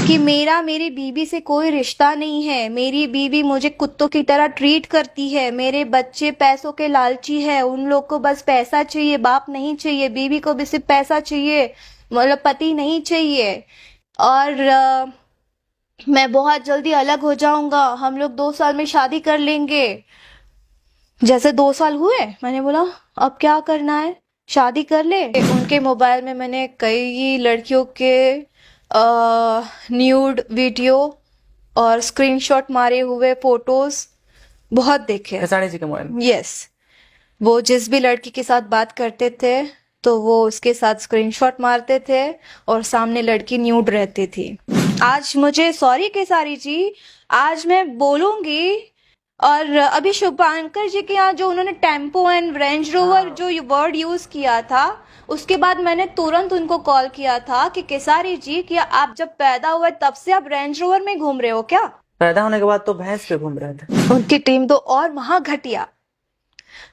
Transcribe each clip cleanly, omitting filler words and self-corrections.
कि मेरा मेरी बीवी से कोई रिश्ता नहीं है, मेरी बीवी मुझे कुत्तों की तरह ट्रीट करती है, मेरे बच्चे पैसों के लालची है, उन लोग को बस पैसा चाहिए, बाप नहीं चाहिए, बीवी को भी सिर्फ पैसा चाहिए, मतलब पति नहीं चाहिए। और मैं बहुत जल्दी अलग हो जाऊंगा, हम लोग 2 साल में शादी कर लेंगे। जैसे 2 साल हुए, मैंने बोला अब क्या करना है, शादी कर ले। उनके मोबाइल में मैंने कई लड़कियों के न्यूड वीडियो और स्क्रीनशॉट मारे हुए फोटोज बहुत देखे। खेसारी जी के मोबाइल में? यस, वो जिस भी लड़की के साथ बात करते थे तो वो उसके साथ स्क्रीनशॉट मारते थे और सामने लड़की न्यूड रहती थी। आज मुझे सॉरी केसारी जी, आज मैं बोलूंगी। और अभी शुभांकर जी के यहाँ जो उन्होंने टेम्पो एंड रेंज रोवर जो वर्ड यूज किया था, उसके बाद मैंने तुरंत उनको कॉल किया था कि केसारी जी, क्या आप जब पैदा हुए तब से आप रेंज रोवर में घूम रहे हो क्या? पैदा होने के बाद तो भैंस पे घूम रहे थे। उनकी टीम तो और महा घटिया,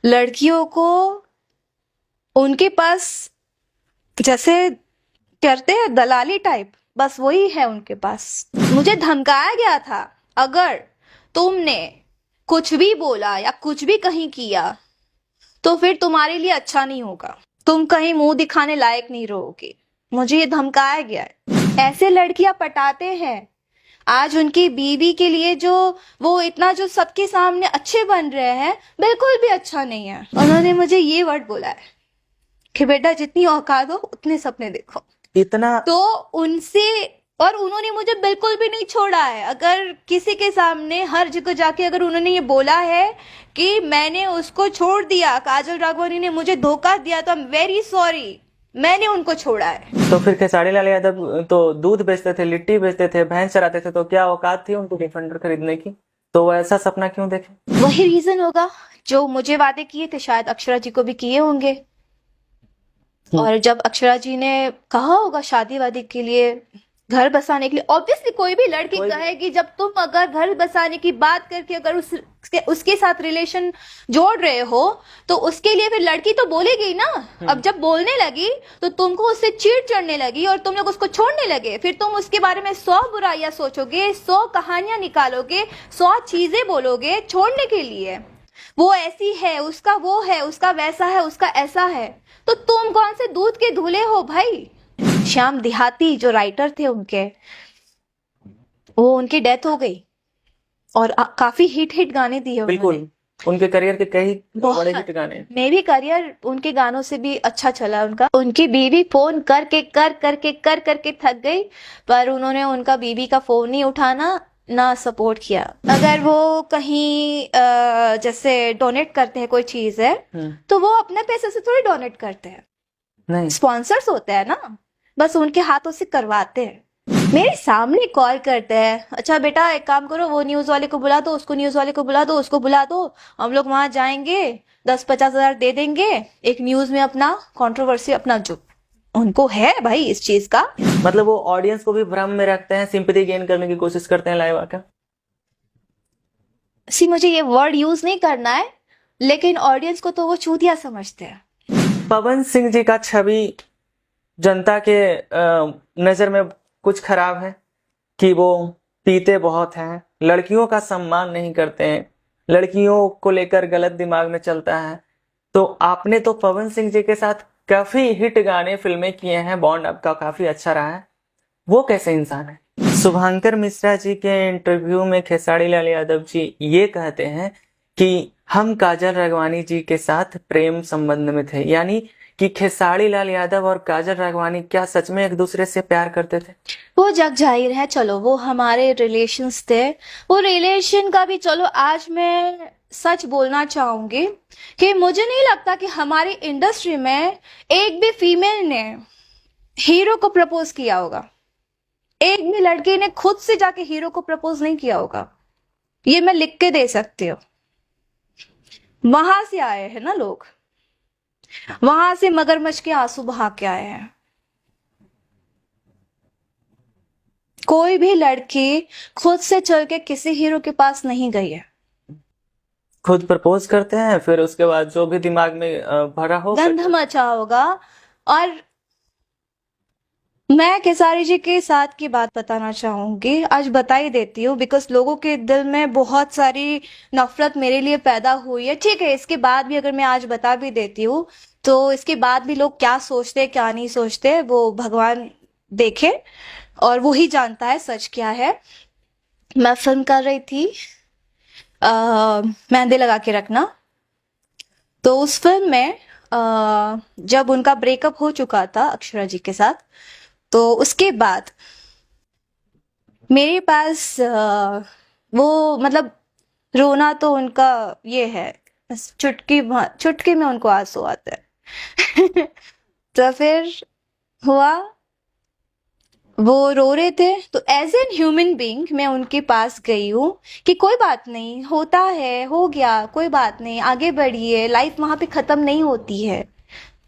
लड़कियों को उनके पास जैसे करते हैं दलाली टाइप, बस वही है उनके पास। मुझे धमकाया गया था, अगर तुमने कुछ भी बोला या कुछ भी कहीं किया तो फिर तुम्हारे लिए अच्छा नहीं होगा, तुम कहीं मुंह दिखाने लायक नहीं रहोगे। मुझे ये धमकाया गया है। ऐसे लड़कियां पटाते हैं। आज उनकी बीवी के लिए जो वो इतना जो सबके सामने अच्छे बन रहे हैं, बिल्कुल भी अच्छा नहीं है। उन्होंने मुझे ये वर्ड बोला है कि बेटा जितनी औकात हो उतने सपने देखो। इतना तो उनसे, और उन्होंने मुझे बिल्कुल भी नहीं छोड़ा है। अगर किसी के सामने हर जगह जाके अगर उन्होंने ये बोला है कि मैंने उसको छोड़ दिया, काजल राघवानी ने मुझे धोखा दिया, तो आई एम वेरी सॉरी, मैंने उनको छोड़ा है। तो फिर खेसारी लाल यादव तो दूध बेचते थे, लिट्टी बेचते थे, भैंस चराते थे, तो क्या औकात थी उनको डिफेंडर खरीदने की? तो वो ऐसा सपना क्यों देखे? वही रीजन होगा जो मुझे वादे किए थे, शायद अक्षरा जी को भी किए होंगे। और जब अक्षरा जी ने कहा होगा शादी वादी के लिए, घर बसाने के लिए, ऑब्वियसली कोई भी लड़की कहेगी, जब तुम अगर घर बसाने की बात करके अगर उसके साथ रिलेशन जोड़ रहे हो तो उसके लिए फिर लड़की तो बोलेगी ना। अब जब बोलने लगी तो तुमको उससे चिढ़ चढ़ने लगी और तुम लोग उसको छोड़ने लगे, फिर तुम उसके बारे में 100 बुराइयां सोचोगे, 100 कहानियां निकालोगे, 100 चीजें बोलोगे छोड़ने के लिए। वो ऐसी है, उसका वो है, उसका वैसा है, उसका ऐसा है। तो तुम कौन से दूध के धुले हो भाई? श्याम देहाती जो राइटर थे उनके, वो उनकी डेथ हो गई और काफी हिट गाने दिए उन्होंने। बिल्कुल, उनके करियर के कई बड़े हिट गाने। मे भी करियर उनके गानों से भी अच्छा चला उनका। उनकी बीवी फोन करके थक गई, पर उन्होंने उनका बीवी का फोन नहीं उठाना, ना सपोर्ट किया। अगर वो कहीं जैसे डोनेट करते हैं कोई चीज है तो वो अपने पैसे से थोड़ी डोनेट करते हैं, नहीं, स्पॉन्सर्स होते हैं ना, बस उनके हाथों से करवाते हैं। मेरे सामने कॉल करते हैं, अच्छा बेटा एक काम करो, वो न्यूज वाले को बुला दो, उसको न्यूज वाले को बुला दो, उसको बुला दो, हम लोग वहां जाएंगे, 10-50 हजार दे देंगे, एक न्यूज में अपना कंट्रोवर्सी, अपना जो उनको है भाई इस चीज का। मतलब वो ऑडियंस को भी भ्रम में रखते हैं, सिंपैथी गेन करने की कोशिश करते हैं लाइव आकर। मुझे ये वर्ड यूज नहीं करना है, लेकिन ऑडियंस को तो वो चूतिया समझते हैं। पवन सिंह जी का छवि जनता के नजर में कुछ खराब है कि वो पीते बहुत हैं, लड़कियों का सम्मान नहीं करते हैं, लड़कियों को लेकर गलत दिमाग में चलता है। तो आपने तो पवन सिंह जी के साथ काफी हिट गाने फिल्में किए हैं, बॉन्ड आपका काफी अच्छा रहा है, वो कैसे इंसान है? शुभांकर मिश्रा जी के इंटरव्यू में खेसारी लाल यादव जी ये कहते हैं कि हम काजल राघवानी जी के साथ प्रेम संबंध में थे, यानी कि खेसारी लाल यादव और काजल राघवानी क्या सच में एक दूसरे से प्यार करते थे? वो जग जाहिर है, चलो वो हमारे रिलेशंस थे, वो रिलेशन का भी चलो। आज मैं सच बोलना चाहूंगी कि मुझे नहीं लगता कि हमारी इंडस्ट्री में एक भी फीमेल ने हीरो को प्रपोज किया होगा, एक भी लड़की ने खुद से जाके हीरो को प्रपोज नहीं किया होगा। ये मैं लिख के दे सकती हूँ। वहां से आए हैं ना लोग, वहां से मगरमच्छ के आंसू बहा के आए हैं। कोई भी लड़की खुद से चल के किसी हीरो के पास नहीं गई है। खुद प्रपोज करते हैं, फिर उसके बाद जो भी दिमाग में भरा हो, गंध मचा होगा। और मैं खेसारी जी के साथ की बात बताना चाहूंगी, आज बता ही देती हूँ, बिकॉज लोगों के दिल में बहुत सारी नफरत मेरे लिए पैदा हुई है। ठीक है, इसके बाद भी अगर मैं आज बता भी देती हूँ तो इसके बाद भी लोग क्या सोचते हैं क्या नहीं सोचते वो भगवान देखे, और वो ही जानता है सच क्या है। मैं फिल्म कर रही थी मेहंदी लगा के रखना। तो उस फिल्म में जब उनका ब्रेकअप हो चुका था अक्षरा जी के साथ, तो उसके बाद मेरे पास वो मतलब रोना तो उनका ये है, बस चुटकी में उनको आंसू आते हैं। तो फिर हुआ, वो रो रहे थे तो एज एन ह्यूमन बीइंग मैं उनके पास गई हूँ कि कोई बात नहीं, होता है, हो गया, कोई बात नहीं, आगे बढ़िए, लाइफ वहां पे खत्म नहीं होती है।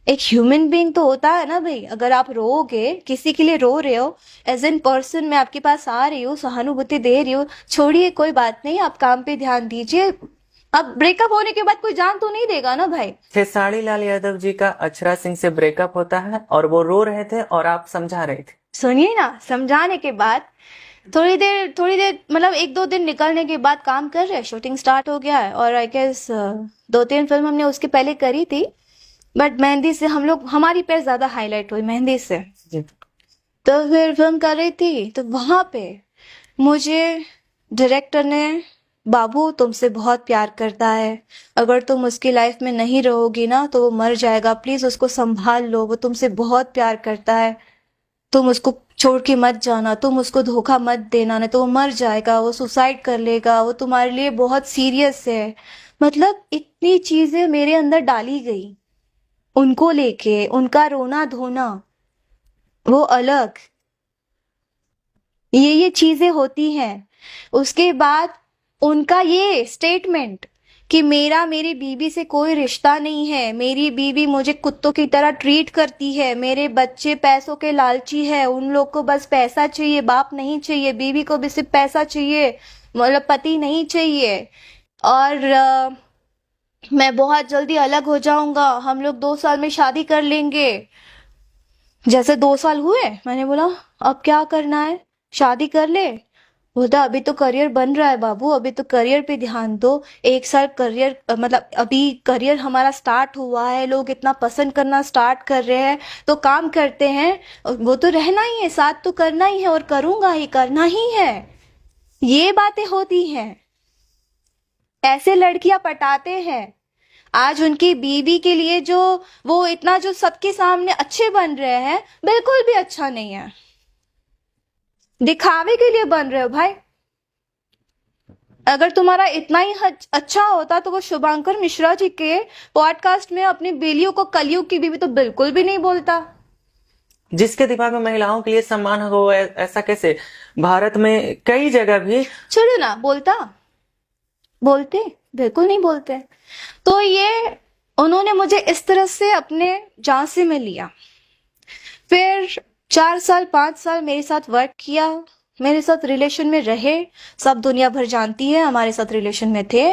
एक ह्यूमन बीइंग तो होता है ना भाई, अगर आप रोओगे, किसी के लिए रो रहे हो, एज एन पर्सन मैं आपके पास आ रही हूँ, सहानुभूति दे रही हूँ, छोड़िए कोई बात नहीं, आप काम पे ध्यान दीजिए। अब ब्रेकअप होने के बाद कोई जान तो नहीं देगा ना भाई। खेसारी लाल यादव जी का अक्षरा सिंह से ब्रेकअप होता है और वो रो रहे थे और आप समझा रहे थे। सुनिए ना, समझाने के बाद थोड़ी देर मतलब 1-2 दिन निकलने के बाद काम कर रहे हैं, शूटिंग स्टार्ट हो गया है, और आई गेस 2-3 फिल्म हमने उसके पहले करी थी, बट मेहंदी से हमारी पे ज्यादा हाईलाइट हुई मेहंदी से। जी। तो फिर फिल्म कर रही थी तो वहां पे मुझे डायरेक्टर ने, बाबू तुमसे बहुत प्यार करता है, अगर तुम उसकी लाइफ में नहीं रहोगी ना तो वो मर जाएगा, प्लीज उसको संभाल लो, वो तुमसे बहुत प्यार करता है, तुम उसको छोड़ के मत जाना, तुम उसको धोखा मत देना, नहीं तो वो मर जाएगा, वो सुसाइड कर लेगा, वो तुम्हारे लिए बहुत सीरियस है। मतलब इतनी चीजें मेरे अंदर डाली गई, उनको लेके उनका रोना धोना वो अलग, ये चीजें होती हैं। उसके बाद उनका ये स्टेटमेंट कि मेरी बीवी से कोई रिश्ता नहीं है, मेरी बीवी मुझे कुत्तों की तरह ट्रीट करती है, मेरे बच्चे पैसों के लालची है, उन लोग को बस पैसा चाहिए, बाप नहीं चाहिए, बीवी को भी सिर्फ पैसा चाहिए, मतलब पति नहीं चाहिए, और मैं बहुत जल्दी अलग हो जाऊंगा, हम लोग 2 साल में शादी कर लेंगे। जैसे 2 साल हुए, मैंने बोला अब क्या करना है, शादी कर ले। बोलता अभी तो करियर बन रहा है बाबू, अभी तो करियर पे ध्यान दो, 1 साल करियर मतलब अभी करियर हमारा स्टार्ट हुआ है, लोग इतना पसंद करना स्टार्ट कर रहे हैं, तो काम करते हैं, और वो तो रहना ही है, साथ तो करना ही है, और करूंगा ही, करना ही है। ये बातें होती हैं, ऐसे लड़कियां पटाते हैं। आज उनकी बीवी के लिए जो वो इतना जो सबके सामने अच्छे बन रहे हैं, बिल्कुल भी अच्छा नहीं है, दिखावे के लिए बन रहे हो भाई। अगर तुम्हारा इतना ही अच्छा होता तो वो शुभांकर मिश्रा जी के पॉडकास्ट में अपनी बेलियों को कलयुग की बीवी तो बिल्कुल भी नहीं बोलता। जिसके दिमाग में महिलाओं के लिए सम्मान हो ऐसा कैसे, भारत में कई जगह भी। चलो ना, बोलते बिल्कुल नहीं बोलते। तो ये उन्होंने मुझे इस तरह से अपने झांसे में लिया। फिर 4 साल 5 साल मेरे साथ वर्क किया, मेरे साथ रिलेशन में रहे, सब दुनिया भर जानती है हमारे साथ रिलेशन में थे।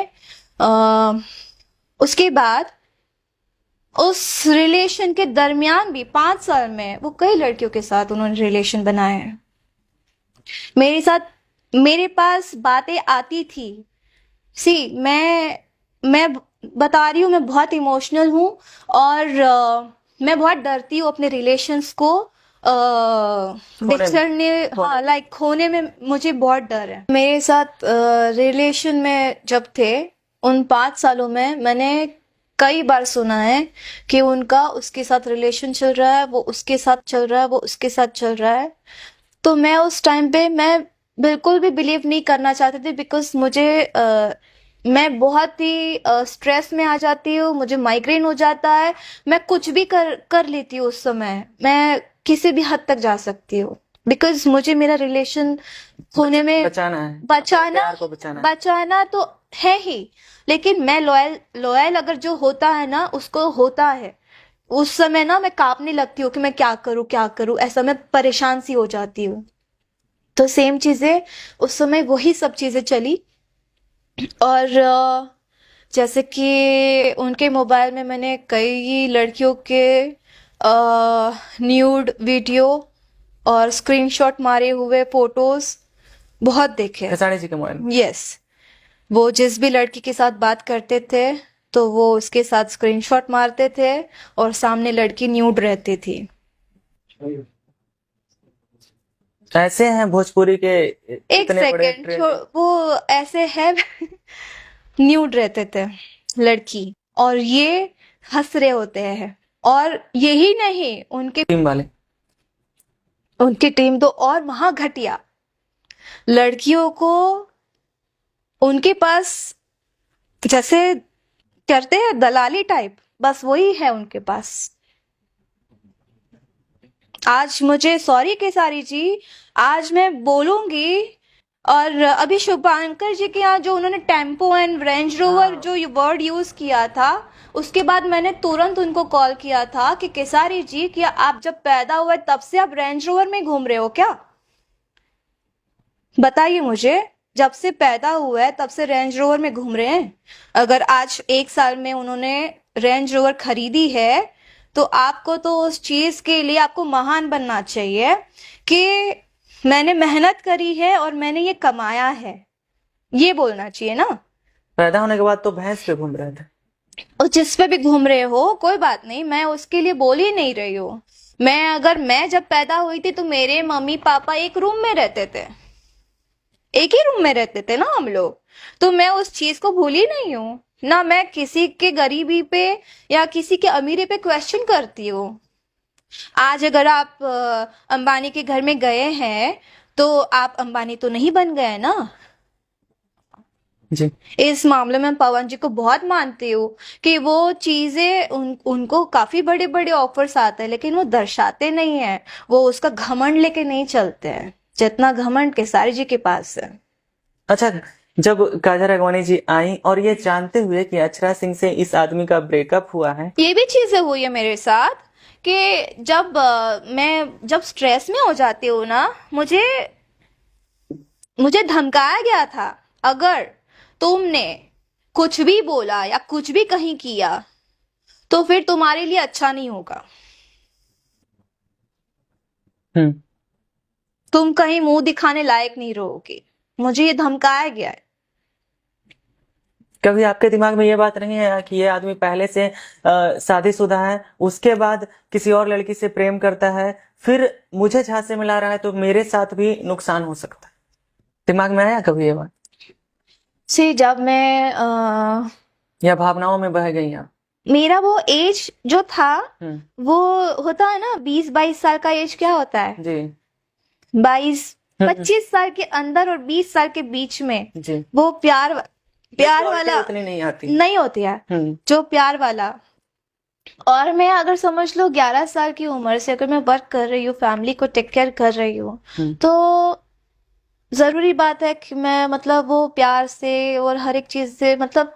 उसके बाद उस रिलेशन के दरमियान भी 5 साल में वो कई लड़कियों के साथ उन्होंने रिलेशन बनाए हैं। मेरे साथ मेरे पास बातें आती थी। सी मैं बता रही हूँ, मैं बहुत इमोशनल हूँ, और मैं बहुत डरती हूँ अपने रिलेशंस को बिछड़ने, हाँ लाइक खोने में मुझे बहुत डर है। मेरे साथ रिलेशन में जब थे उन 5 सालों में मैंने कई बार सुना है कि उनका उसके साथ रिलेशन चल रहा है, वो उसके साथ चल रहा है, वो उसके साथ चल रहा है। तो मैं उस टाइम पे मैं बिल्कुल भी बिलीव नहीं करना चाहती थी, बिकॉज मैं बहुत ही स्ट्रेस में आ जाती हूँ, मुझे माइग्रेन हो जाता है, मैं कुछ भी कर लेती हूँ उस समय, मैं किसी भी हद तक जा सकती हूँ, बिकॉज मुझे मेरा रिलेशन होने में प्यार को बचाना तो है ही, लेकिन मैं लॉयल अगर जो होता है ना उसको होता है, उस समय ना मैं कांपने लगती हूँ कि मैं क्या करूँ, ऐसा मैं परेशान सी हो जाती हूँ। तो सेम चीजें उस समय वही सब चीजें चली, और जैसे कि उनके मोबाइल में मैंने कई लड़कियों के न्यूड वीडियो और स्क्रीनशॉट मारे हुए फोटोज बहुत देखे। खेसारी जी के मोबाइल में? यस, वो जिस भी लड़की के साथ बात करते थे तो वो उसके साथ स्क्रीनशॉट मारते थे और सामने लड़की न्यूड रहती थी। ऐसे हैं भोजपुरी के एक इतने बड़े सेकेंड, ट्रेंड। वो ऐसे है न्यूड रहते थे लड़की, और ये हंस रहे होते हैं। और यही नहीं, उनके टीम वाले उनकी टीम तो और महा घटिया। लड़कियों को उनके पास जैसे करते हैं दलाली टाइप, बस वही है उनके पास। आज मुझे सॉरी केसारी जी, आज मैं बोलूंगी। और अभी शुभांकर जी के यहाँ जो उन्होंने टेम्पो एंड रेंज रोवर जो वर्ड यूज किया था, उसके बाद मैंने तुरंत उनको कॉल किया था कि केसारी जी, क्या आप जब पैदा हुए तब से आप रेंज रोवर में घूम रहे हो क्या? बताइए मुझे, जब से पैदा हुआ है तब से रेंज रोवर में घूम रहे हैं? अगर आज 1 साल में उन्होंने रेंज रोवर खरीदी है तो आपको तो उस चीज के लिए आपको महान बनना चाहिए कि मैंने मेहनत करी है और मैंने ये कमाया है, ये बोलना चाहिए ना। पैदा होने के बाद तो भैंस पे घूम रहे थे। और जिस पे भी घूम रहे हो कोई बात नहीं, मैं उसके लिए बोल ही नहीं रही हूँ। मैं जब पैदा हुई थी तो मेरे मम्मी पापा एक रूम में रहते थे, एक ही रूम में रहते थे ना हम लोग, तो मैं उस चीज को भूली नहीं हूँ ना। मैं किसी के गरीबी पे या किसी के अमीरी पे क्वेश्चन करती हूँ। आज अगर आप अंबानी के घर में गए हैं तो आप अंबानी तो नहीं बन गए ना। जी इस मामले में पवन जी को बहुत मानती हूँ कि वो चीजें उनको काफी बड़े बड़े ऑफर्स आते हैं लेकिन वो दर्शाते नहीं है, वो उसका घमंड लेके नहीं चलते हैं जितना घमंड केसारी जी के पास है। अच्छा, जब काजल राघवानी जी आई और ये जानते हुए कि अक्षरा सिंह से इस आदमी का ब्रेकअप हुआ है, ये भी चीजें हुई है मेरे साथ कि मैं जब स्ट्रेस में हो जाती हूँ ना, मुझे धमकाया गया था, अगर तुमने कुछ भी बोला या कुछ भी कहीं किया तो फिर तुम्हारे लिए अच्छा नहीं होगा, तुम कहीं मुंह दिखाने लायक नहीं रहोगे। मुझे ये धमकाया गया है। कभी आपके दिमाग में ये बात नहीं आया कि ये आदमी पहले से शादीशुदा है, उसके बाद किसी और लड़की से प्रेम करता है, फिर मुझे झांसे मिला रहा है तो मेरे साथ भी नुकसान हो सकता है? दिमाग में आया कभी ये बात, जब मैं या भावनाओं में बह गई आप? मेरा वो एज जो था, हम्म। वो होता है ना 20-22 साल का एज, क्या होता है जी 22-25 साल के अंदर और 20 साल के बीच में जी वो प्यार वाला उतनी नहीं आती। नहीं होती है, जो प्यार वाला। और मैं अगर समझ लो 11 साल की उम्र से अगर मैं वर्क कर रही हूँ, फैमिली को टेक केयर कर रही हूँ, तो जरूरी बात है कि मैं मतलब वो प्यार से और हर एक चीज से मतलब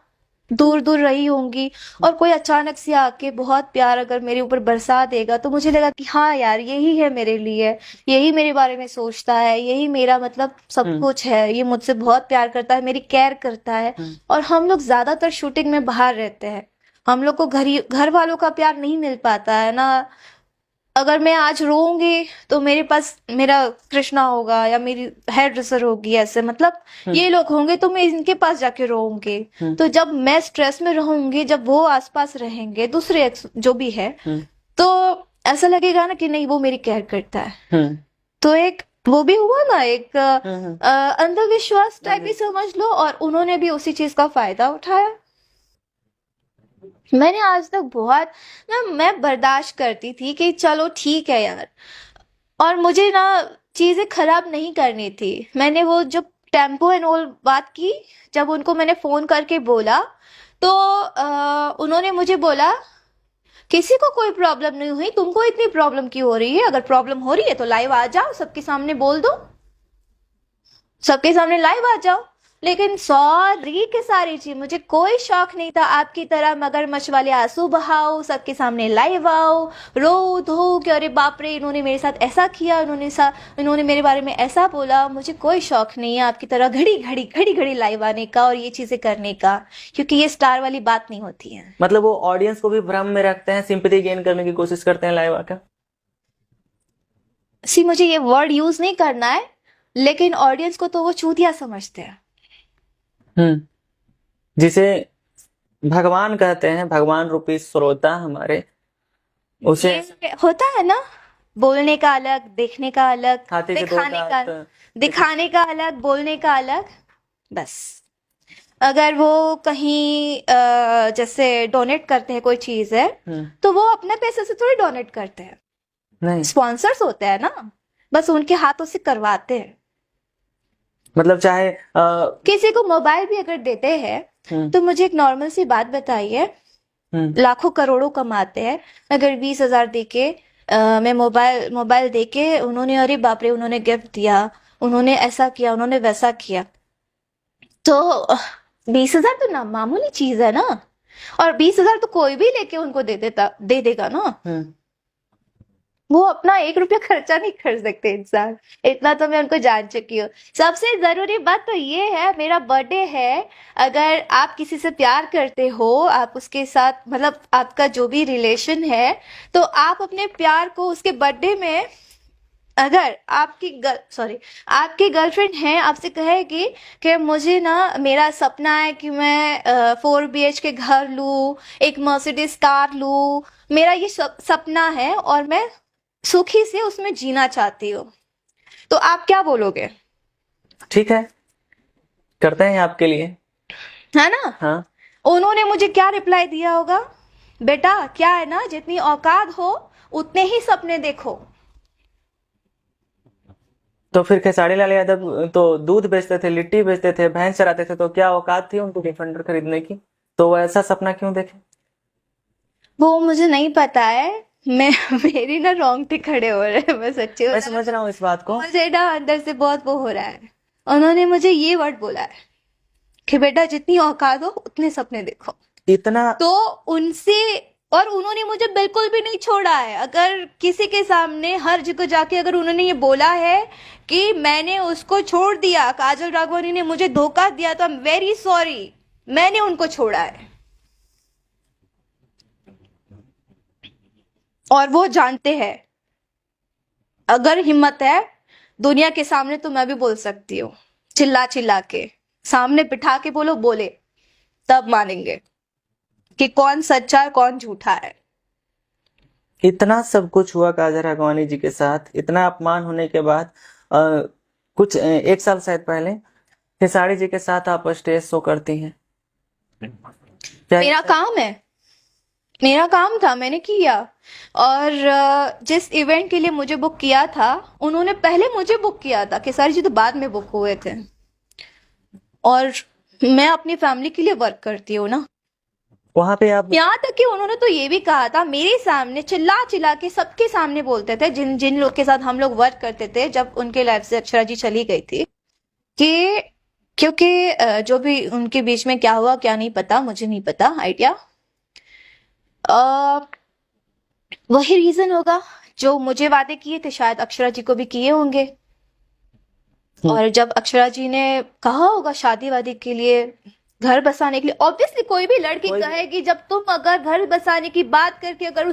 दूर दूर रही होंगी। और कोई अचानक से आके बहुत प्यार अगर मेरे ऊपर बरसा देगा तो मुझे लगा कि हाँ यार, यही है मेरे लिए, यही मेरे बारे में सोचता है, यही मेरा मतलब सब कुछ है, ये मुझसे बहुत प्यार करता है, मेरी केयर करता है। और हम लोग ज्यादातर शूटिंग में बाहर रहते हैं, हम लोग को घर वालों का प्यार नहीं मिल पाता है ना। अगर मैं आज रोऊंगी तो मेरे पास मेरा कृष्णा होगा या मेरी हेयर ड्रेसर होगी, ऐसे मतलब ये लोग होंगे तो मैं इनके पास जाके रोऊंगी। तो जब मैं स्ट्रेस में रहूंगी, जब वो आसपास रहेंगे दूसरे जो भी है, तो ऐसा लगेगा ना कि नहीं वो मेरी केयर करता है। तो एक वो भी हुआ ना, एक अंधविश्वास टाइप ही समझ लो, और उन्होंने भी उसी चीज का फायदा उठाया। मैंने आज तक बहुत मैं बर्दाश्त करती थी कि चलो ठीक है यार, और मुझे ना चीजें खराब नहीं करनी थी। मैंने वो जब टेम्पो एंड ऑल बात की, जब उनको मैंने फोन करके बोला तो उन्होंने मुझे बोला किसी को कोई प्रॉब्लम नहीं हुई, तुमको इतनी प्रॉब्लम क्यों हो रही है? अगर प्रॉब्लम हो रही है तो लाइव आ जाओ, सबके सामने बोल दो, सबके सामने लाइव आ जाओ। लेकिन सॉरी केसारी जी, मुझे कोई शौक नहीं था आपकी तरह मगरमच्छ वाले आंसू बहाओ, सबके सामने लाइव आओ, रो धो कि अरे बाप रे इन्होंने मेरे साथ ऐसा किया, इन्होंने मेरे बारे में ऐसा बोला। मुझे कोई शौक नहीं है आपकी तरह घड़ी घड़ी लाइव आने का और ये चीजें करने का, क्योंकि ये स्टार वाली बात नहीं होती है। मतलब वो ऑडियंस को भी भ्रम में रखते हैं, सिंपैथी गेन करने की कोशिश करते हैं लाइव आकर। सी मुझे ये वर्ड यूज नहीं करना है, लेकिन ऑडियंस को तो वो चूतिया समझते हैं। हम्म जिसे भगवान कहते हैं, भगवान रूपी श्रोता हमारे, उसे ये होता है ना, बोलने का अलग, देखने का अलग, हाथी के दो दांत दिखाने का अलग, बोलने का अलग। बस अगर वो कहीं जैसे डोनेट करते हैं कोई चीज है, तो वो अपने पैसे से थोड़ी डोनेट करते हैं, नहीं, स्पॉन्सर्स होते हैं ना, बस उनके हाथों से करवाते हैं। मतलब चाहे किसी को मोबाइल भी अगर देते हैं तो मुझे एक नॉर्मल सी बात बताइए, लाखों करोड़ों कमाते हैं, अगर 20,000 देके मैं मोबाइल देके उन्होंने, अरे बाप रे उन्होंने गिफ्ट दिया, उन्होंने ऐसा किया, उन्होंने वैसा किया, तो 20,000 तो ना मामूली चीज है ना। और 20,000 तो कोई भी लेके उनको दे देगा ना। वो अपना 1 रुपया खर्चा नहीं कर सकते इंसान, इतना तो मैं उनको जान चुकी हूँ। सबसे जरूरी बात तो ये है, मेरा बर्थडे है, अगर आप किसी से प्यार करते हो, आप उसके साथ मतलब आपका जो भी रिलेशन है, तो आप अपने प्यार को उसके बर्थडे में, अगर आपकी गर्लफ्रेंड है, आपसे कहेगी कि मुझे ना, मेरा सपना है कि मैं 4 BHK घर लूं, एक मर्सिडीज कार लूं, मेरा ये सपना है और मैं सुखी से उसमें जीना चाहती हूँ, तो आप क्या बोलोगे? ठीक है, करते हैं आपके लिए। है ना? हाँ, उन्होंने मुझे क्या रिप्लाई दिया होगा? बेटा क्या है ना, जितनी औकात हो उतने ही सपने देखो। तो फिर खेसारी लाल यादव तो दूध बेचते थे, लिट्टी बेचते थे, भैंस चराते थे, तो क्या औकात थी उनको डिफेंडर खरीदने की? तो वो ऐसा सपना क्यों देखे? वो मुझे नहीं पता है, मैं मेरी ना रोंगटे खड़े हो रहे हैं, मैं सच्ची मैं बता रही समझ रहा हूँ इस बात को। हूँ। मुझे ना अंदर से बहुत वो हो रहा है। उन्होंने मुझे ये वर्ड बोला है कि बेटा जितनी औकात हो उतने सपने देखो, इतना तो उनसे, और उन्होंने मुझे बिल्कुल भी नहीं छोड़ा है। अगर किसी के सामने हर जगह जाके अगर उन्होंने ये बोला है कि मैंने उसको छोड़ दिया, काजल राघवानी ने मुझे धोखा दिया, तो आई एम वेरी सॉरी, मैंने उनको छोड़ा है, और वो जानते हैं। अगर हिम्मत है दुनिया के सामने तो मैं भी बोल सकती हूँ, चिल्ला चिल्ला के सामने बिठा के बोलो, बोले तब मानेंगे कि कौन सच्चा है कौन झूठा है। इतना सब कुछ हुआ काजल राघवानी जी के साथ, इतना अपमान होने के बाद कुछ 1 साल शायद पहले खेसारी जी के साथ आप स्टेज शो करती हैं। क्या मेरा काम है, मेरा काम था, मैंने किया। और जिस इवेंट के लिए मुझे बुक किया था, उन्होंने पहले मुझे बुक किया था, खेसारी जी तो बाद में बुक हुए थे। और मैं अपनी फैमिली के लिए वर्क करती हूँ ना। वहां पे आप यहाँ तक कि उन्होंने तो ये भी कहा था मेरे सामने, चिल्ला चिल्ला के सबके सामने बोलते थे, जिन जिन लोग के साथ हम लोग वर्क करते थे जब उनके लाइफ से अक्षरा जी चली गई थी, कि क्योंकि जो भी उनके बीच में क्या हुआ क्या नहीं पता, मुझे नहीं पता आइडिया, वही रीजन होगा जो मुझे वादे किए थे, शायद अक्षरा जी को भी किए होंगे। और जब अक्षरा जी ने कहा होगा शादी वादी के लिए, घर बसाने के लिए, ऑब्वियसली कोई भी लड़की कहेगी, जब तुम अगर घर बसाने की बात करके अगर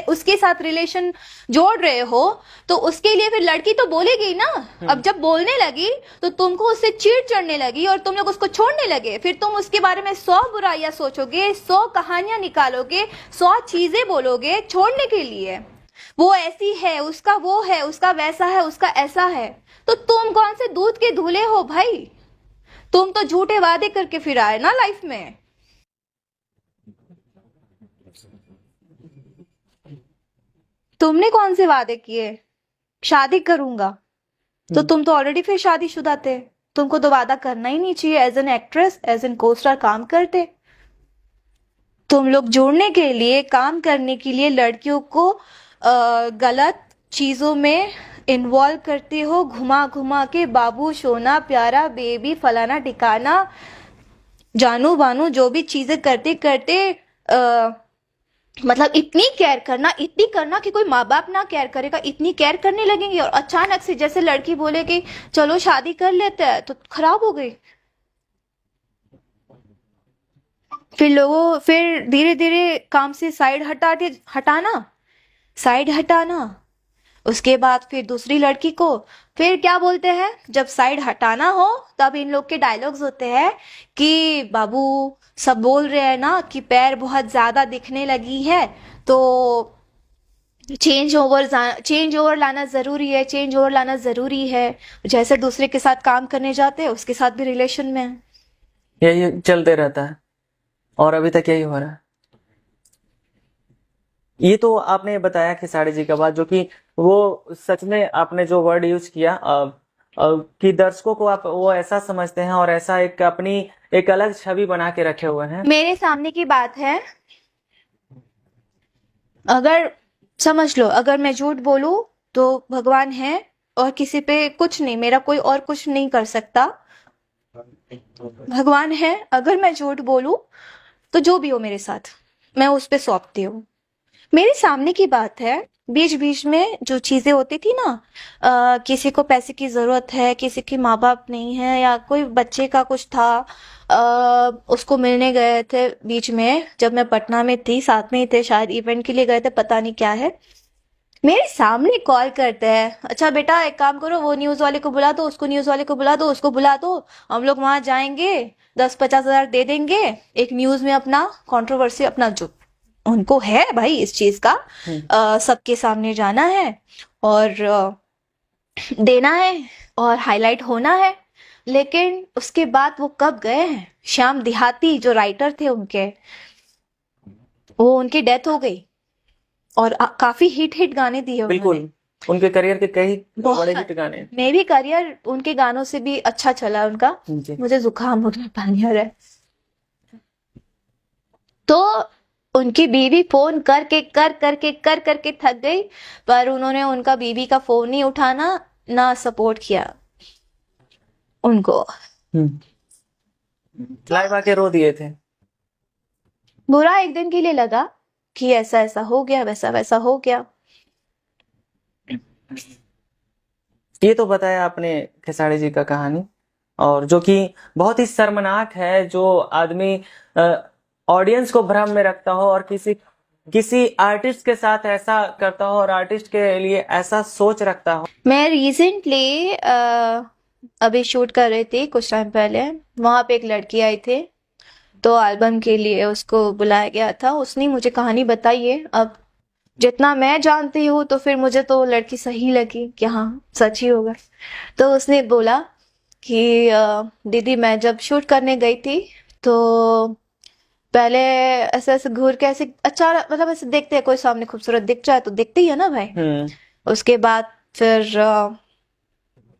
उसके साथ रिलेशन जोड़ रहे हो, तो उसके लिए फिर लड़की तो बोलेगी ना। अब जब बोलने लगी तो तुमको उससे चिढ़ चढ़ने लगी और तुम लोग उसको छोड़ने लगे, फिर तुम उसके बारे में 100 बुराइयां सोचोगे, 100 कहानियां निकालोगे, 100 चीजें बोलोगे छोड़ने के लिए। वो ऐसी है, उसका वो है, उसका वैसा है, उसका ऐसा है, तो तुम कौन से दूध के धुले हो भाई? तुम तो झूठे वादे करके फिर आए ना लाइफ में। तुमने कौन से वादे किए? शादी करूंगा, तो तुम तो ऑलरेडी फिर शादीशुदा थे, तुमको तो वादा करना ही नहीं चाहिए। As an actress, as an co-star काम करते तुम लोग, जोड़ने के लिए, काम करने के लिए लड़कियों को गलत चीजों में इन्वॉल्व करते हो, घुमा घुमा के, बाबू सोना प्यारा बेबी फलाना ठिकाना जानू बानू, जो भी चीजें करते करते मतलब इतनी केयर करना, इतनी करना कि कोई माँ बाप ना केयर करेगा, इतनी केयर करने लगेंगे, और अचानक से जैसे लड़की बोले कि चलो शादी कर लेते हैं, तो खराब हो गई। फिर धीरे धीरे काम से साइड हटाना, उसके बाद फिर दूसरी लड़की को, फिर क्या बोलते हैं, जब साइड हटाना हो तब इन लोग के डायलॉग्स होते हैं कि बाबू सब बोल रहे हैं ना कि पैर बहुत ज्यादा दिखने लगी है, तो चेंज ओवर लाना जरूरी है, चेंज ओवर लाना जरूरी है। जैसे दूसरे के साथ काम करने जाते हैं उसके साथ भी रिलेशन में है। यही चलते रहता है और अभी तक यही हो रहा है। ये तो आपने बताया खेसारी जी का बात, जो कि वो सच में आपने जो वर्ड यूज किया कि दर्शकों को आप वो ऐसा समझते हैं और ऐसा एक अपनी एक अलग छवि बना के रखे हुए हैं। मेरे सामने की बात है, अगर समझ लो, अगर मैं झूठ बोलूं तो भगवान है और किसी पे कुछ नहीं, मेरा कोई और कुछ नहीं कर सकता। भगवान है, अगर मैं झूठ बोलूं तो जो भी हो मेरे साथ मैं उस पे सौंपती हूँ। मेरे सामने की बात है, बीच बीच में जो चीजें होती थी ना, किसी को पैसे की जरूरत है, किसी के माँ बाप नहीं है, या कोई बच्चे का कुछ था, उसको मिलने गए थे बीच में, जब मैं पटना में थी, साथ में ही थे, शायद इवेंट के लिए गए थे, पता नहीं क्या है। मेरे सामने कॉल करते हैं, अच्छा बेटा एक काम करो, वो न्यूज वाले को बुला दो, उसको न्यूज वाले को बुला दो, उसको बुला दो, हम लोग वहां जाएंगे, 10-50 हजार दे देंगे, एक न्यूज में अपना कंट्रोवर्सी, अपना जो उनको है भाई इस चीज का, सबके सामने जाना है और देना है और हाईलाइट होना है। लेकिन उसके बाद वो कब गए हैं, श्याम देहाती जो राइटर थे उनके, वो उनकी डेथ हो गई और काफी हिट गाने दिए उन्होंने। बिल्कुल, उनके करियर के कई बहुत बड़े हिट गाने। मे भी करियर उनके गानों से भी अच्छा चला उनका। जी। मुझे जुकाम हो गया, पानी आ रहा है। तो उनकी बीवी फोन कर करके थक गई, पर उन्होंने उनका बीवी का फोन नहीं उठाना, ना सपोर्ट किया उनको। लाइव आके रो दिए थे। बुरा एक दिन के लिए लगा कि ऐसा ऐसा हो गया, वैसा वैसा हो गया। ये तो बताया आपने खेसारी जी का कहानी, और जो कि बहुत ही शर्मनाक है, जो आदमी ऑडियंस को भ्रम में रखता हो और किसी आर्टिस्ट के साथ ऐसा करता हो और आर्टिस्ट के लिए ऐसा सोच रखता हो। मैं रिसेंटली अभी शूट कर रही थी कुछ टाइम पहले, वहां पे एक लड़की आई थी, तो एल्बम के लिए उसको बुलाया गया था। उसने मुझे कहानी बताई है, अब जितना मैं जानती हूँ तो फिर मुझे तो लड़की सही लगी कि हाँ सच ही होगा। तो उसने बोला कि दीदी मैं जब शूट करने गई थी तो पहले ऐसे ऐसे घूर के ऐसे, अच्छा मतलब ऐसे देखते हैं, कोई सामने खूबसूरत दिख जाए तो देखते ही है ना भाई। उसके बाद फिर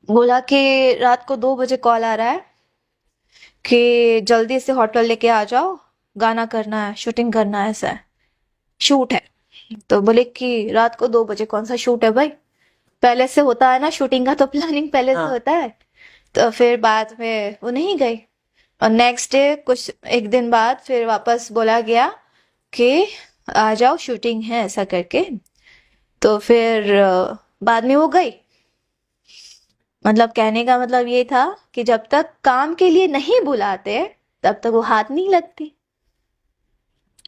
बोला कि रात को 2 बजे कॉल आ रहा है कि जल्दी से होटल लेके आ जाओ, गाना करना है, शूटिंग करना है, ऐसा है, शूट है। तो बोले कि रात को 2 बजे कौन सा शूट है भाई, पहले से होता है ना शूटिंग का, तो प्लानिंग पहले से होता है। तो फिर बाद में वो नहीं गई, और नेक्स्ट डे कुछ एक दिन बाद फिर वापस बोला गया कि आ जाओ शूटिंग है, ऐसा करके। तो फिर बाद में वो गई। मतलब कहने का मतलब ये था कि जब तक काम के लिए नहीं बुलाते तब तक वो हाथ नहीं लगती,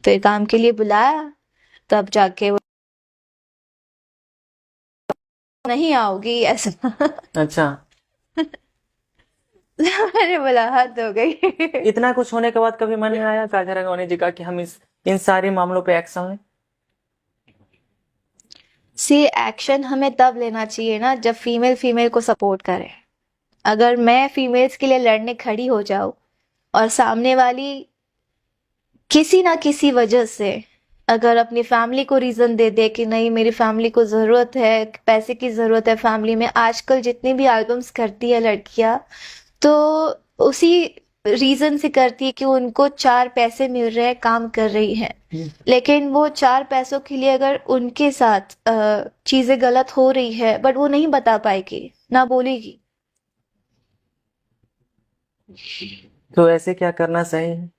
फिर काम के लिए बुलाया तब जाके वो नहीं आओगी ऐसा। अच्छा। मैंने बोला हद हो गई। इतना कुछ होने के बाद कभी मन में आया काजल राघवानी जी का कि हम इन सारे मामलों पे एक्शन लें? सी एक्शन हमें तब लेना चाहिए ना जब फीमेल फीमेल को सपोर्ट करे। अगर मैं फीमेल्स के लिए लड़ने खड़ी हो जाऊं और सामने वाली किसी ना किसी वजह से अगर अपनी फैमिली को रीजन दे दे कि नहीं मेरी फैमिली को जरूरत है, पैसे की जरूरत है फैमिली में, आजकल जितनी भी एल्बम्स करती है लड़कियां तो उसी रीजन से करती है कि उनको 4 पैसे मिल रहे हैं, काम कर रही है। लेकिन वो 4 पैसों के लिए अगर उनके साथ चीजें गलत हो रही है बट वो नहीं बता पाएगी, ना बोलेगी। तो ऐसे क्या करना सही है?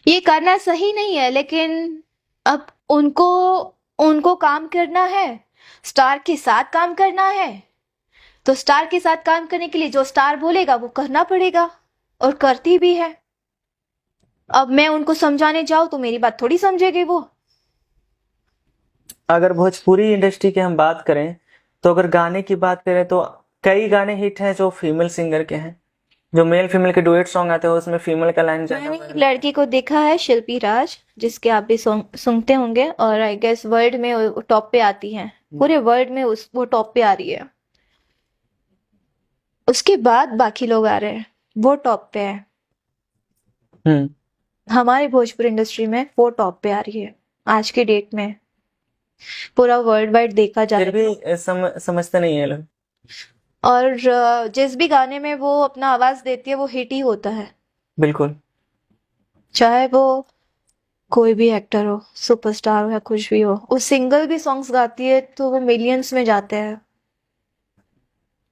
ये करना सही नहीं है, लेकिन अब उनको उनको काम करना है, स्टार के साथ काम करना है, तो स्टार के साथ काम करने के लिए जो स्टार बोलेगा वो करना पड़ेगा, और करती भी है। अब मैं उनको समझाने जाऊं तो मेरी बात थोड़ी समझेगी वो। अगर भोजपुरी इंडस्ट्री की हम बात करें तो अगर गाने की बात करें तो कई गाने हिट हैं जो फीमेल सिंगर के हैं। जो मेल फीमेल के डुएट सॉन्ग आते हैं उसमें फीमेल का लाइन ज्यादा मैंने एक वायरल लड़की को देखा है, शिल्पी राज, जिसके आप भी सुनते होंगे, और आई गेस वर्ल्ड में वो टॉप पे आती हैं, पूरे वर्ल्ड में वो टॉप पे आ रही है। उसके बाद बाकी लोग आ रहे हैं, वो टॉप पे है। हम्म। हमारी भोजपुरी इंडस्ट्री में वो टॉप पे आ रही है आज के डेट में, पूरा वर्ल्ड वाइड देखा जाए फिर भी तो। समझते नहीं है लोग। और जिस भी गाने में वो अपना आवाज देती है वो हिट ही होता है, बिल्कुल। चाहे वो कोई भी एक्टर हो, सुपरस्टार हो या कुछ भी हो। वो सिंगल भी सॉन्ग्स गाती है तो वो मिलियंस में जाते हैं,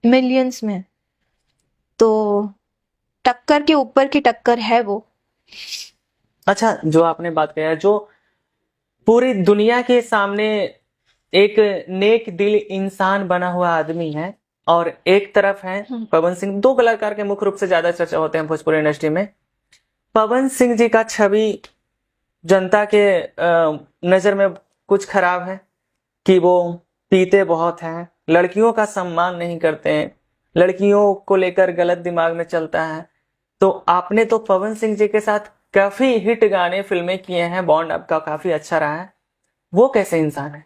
मिलियंस में। तो टक्कर के ऊपर की टक्कर है वो। अच्छा, जो आपने बात किया है, जो पूरी दुनिया के सामने एक नेक दिल इंसान बना हुआ आदमी है, और एक तरफ है पवन सिंह। दो कलाकार के मुख्य रूप से ज्यादा चर्चा होते हैं भोजपुरी इंडस्ट्री में। पवन सिंह जी का छवि जनता के नजर में कुछ खराब है कि वो पीते बहुत हैं, लड़कियों का सम्मान नहीं करते हैं, लड़कियों को लेकर गलत दिमाग में चलता है। तो आपने तो पवन सिंह जी के साथ काफी हिट गाने फिल्में किए हैं, बॉन्ड आपका काफी अच्छा रहा है। वो कैसे इंसान है?